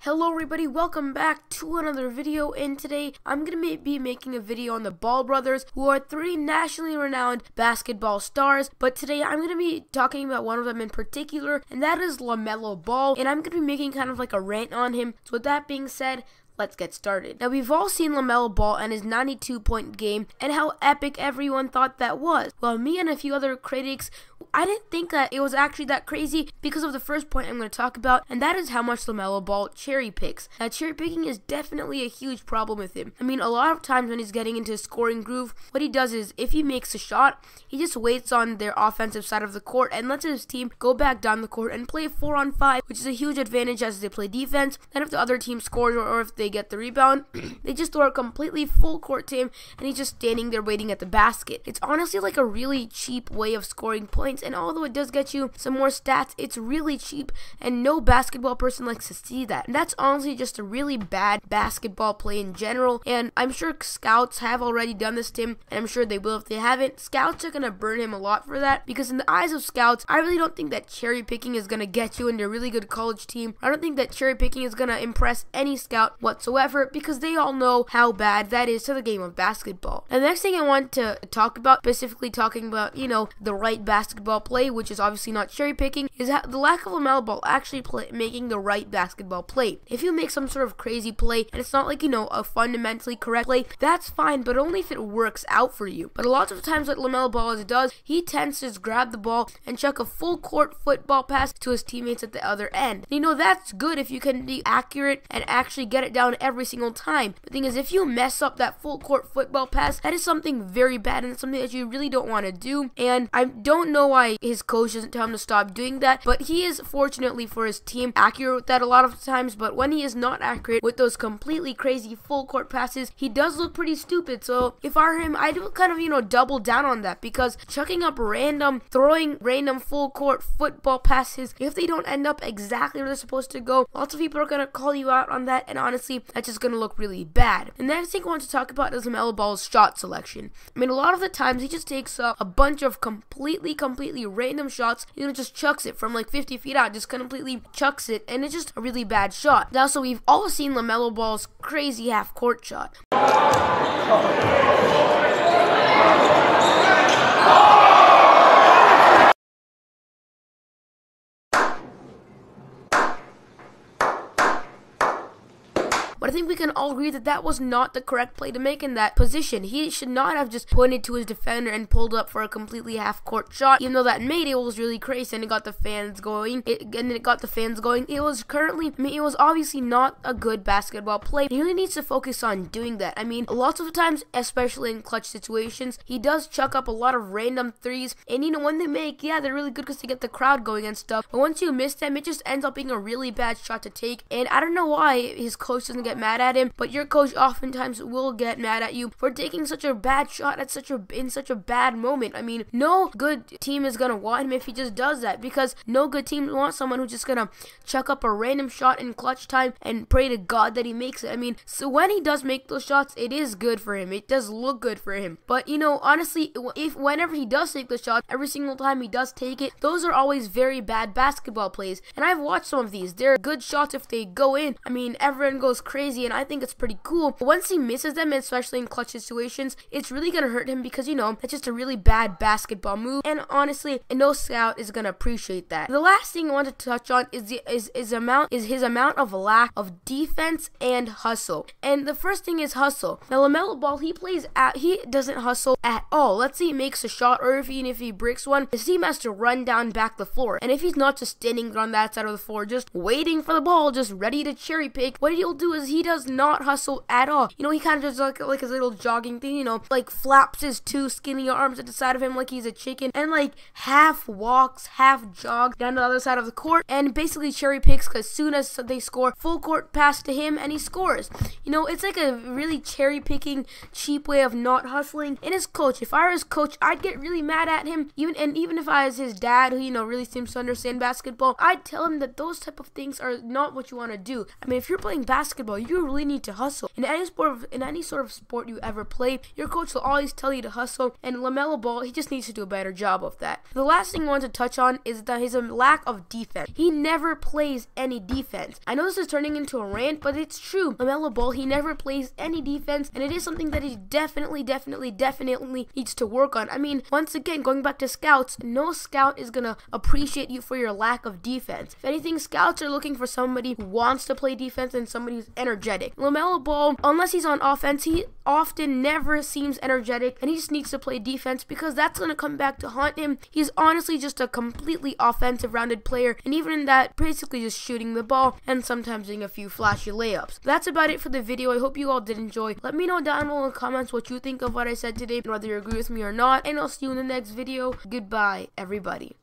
Hello everybody, welcome back to another video, and today I'm going to be making a video on the Ball brothers, who are three nationally renowned basketball stars. But today I'm going to be talking about one of them in particular, and that is LaMelo Ball, and I'm going to be making kind of like a rant on him. So with that being said, let's get started. Now, we've all seen LaMelo Ball and his 92-point game and how epic everyone thought that was. Well, me and a few other critics, I didn't think that it was actually that crazy because of the first point I'm going to talk about, and that is how much LaMelo Ball cherry picks. Now, cherry picking is definitely a huge problem with him. I mean, a lot of times when he's getting into a scoring groove, what he does is, if he makes a shot, he just waits on their offensive side of the court and lets his team go back down the court and play 4-on-5, which is a huge advantage as they play defense. Then if the other team scores or if they get the rebound, they just throw a completely full court to him, and he's just standing there waiting at the basket. It's honestly like a really cheap way of scoring points, and although it does get you some more stats, it's really cheap, and no basketball person likes to see that. And that's honestly just a really bad basketball play in general, and I'm sure scouts have already done this to him, and I'm sure they will if they haven't. Scouts are gonna burn him a lot for that, because in the eyes of scouts, I really don't think that cherry picking is gonna get you into a really good college team. I don't think that cherry picking is gonna impress any scout whatsoever, because they all know how bad that is to the game of basketball. And the next thing I want to talk about, specifically talking about, the right basketball play, which is obviously not cherry picking, is how the lack of LaMelo Ball actually making the right basketball play. If you make some sort of crazy play and it's not like, a fundamentally correct play, that's fine, but only if it works out for you. But a lot of times what LaMelo Ball does, he tends to just grab the ball and chuck a full court football pass to his teammates at the other end. That's good if you can be accurate and actually get it down every single time. The thing is, if you mess up that full court football pass, that is something very bad, and it's something that you really don't want to do. And I don't know why his coach doesn't tell him to stop doing that, but he is, fortunately for his team, accurate with that a lot of times. But when he is not accurate with those completely crazy full court passes, he does look pretty stupid. So if I were him, I'd kind of double down on that, because chucking up throwing random full court football passes, if they don't end up exactly where they're supposed to go, lots of people are going to call you out on that, and honestly, that's just going to look really bad. And the next thing I want to talk about is LaMelo Ball's shot selection. I mean, a lot of the times he just takes a bunch of completely random shots, just chucks it from like 50 feet out, just completely chucks it, and it's just a really bad shot. Now, so we've all seen LaMelo Ball's crazy half-court shot. But I think we can all agree that that was not the correct play to make in that position. He should not have just pointed to his defender and pulled up for a completely half-court shot, even though that made it was really crazy and it got the fans going. It was obviously not a good basketball play. He really needs to focus on doing that. I mean, lots of the times, especially in clutch situations, he does chuck up a lot of random threes, and when they make, they're really good because they get the crowd going and stuff. But once you miss them, it just ends up being a really bad shot to take, and I don't know why his coach doesn't get mad at him, but your coach oftentimes will get mad at you for taking such a bad shot at in such a bad moment. I mean, no good team is gonna want him if he just does that, because no good team wants someone who's just gonna chuck up a random shot in clutch time and pray to God that he makes it. I mean, so when he does make those shots, it is good for him. It does look good for him. But honestly, whenever he does take the shot, every single time he does take it, those are always very bad basketball plays. And I've watched some of these. They're good shots if they go in. I mean, everyone goes crazy, and I think it's pretty cool. But once he misses them, especially in clutch situations, it's really gonna hurt him, because that's just a really bad basketball move, and honestly, no scout is gonna appreciate that. The last thing I want to touch on is his amount of lack of defense and hustle. And the first thing is hustle. Now, LaMelo Ball, he doesn't hustle at all. Let's say he makes a shot, or even if he breaks one, his team has to run down back the floor. And if he's not just standing on that side of the floor, just waiting for the ball, just ready to cherry pick, what he'll do is he does not hustle at all. He kind of just like his little jogging thing, like flaps his two skinny arms at the side of him like he's a chicken, and like half walks, half jogs down to the other side of the court, and basically cherry picks as soon as they score, full court pass to him, and he scores. It's like a really cherry picking, cheap way of not hustling. And his coach, if I were his coach, I'd get really mad at him. Even if I was his dad, who really seems to understand basketball, I'd tell him that those type of things are not what you want to do. I mean, if you're playing basketball, you really need to hustle. In any sort of sport you ever play, your coach will always tell you to hustle, and LaMelo Ball, he just needs to do a better job of that. The last thing I want to touch on is that his lack of defense. He never plays any defense. I know this is turning into a rant, but it's true. LaMelo Ball, he never plays any defense, and it is something that he definitely needs to work on. I mean, once again, going back to scouts, no scout is gonna appreciate you for your lack of defense. If anything, scouts are looking for somebody who wants to play defense and somebody who's energetic. LaMelo Ball, unless he's on offense, he often never seems energetic, and he just needs to play defense because that's gonna come back to haunt him. He's honestly just a completely offensive rounded player, and even in that, basically just shooting the ball and sometimes doing a few flashy layups. That's about it for the video. I hope you all did enjoy. Let me know down below in the comments what you think of what I said today, and whether you agree with me or not, and I'll see you in the next video. Goodbye, everybody.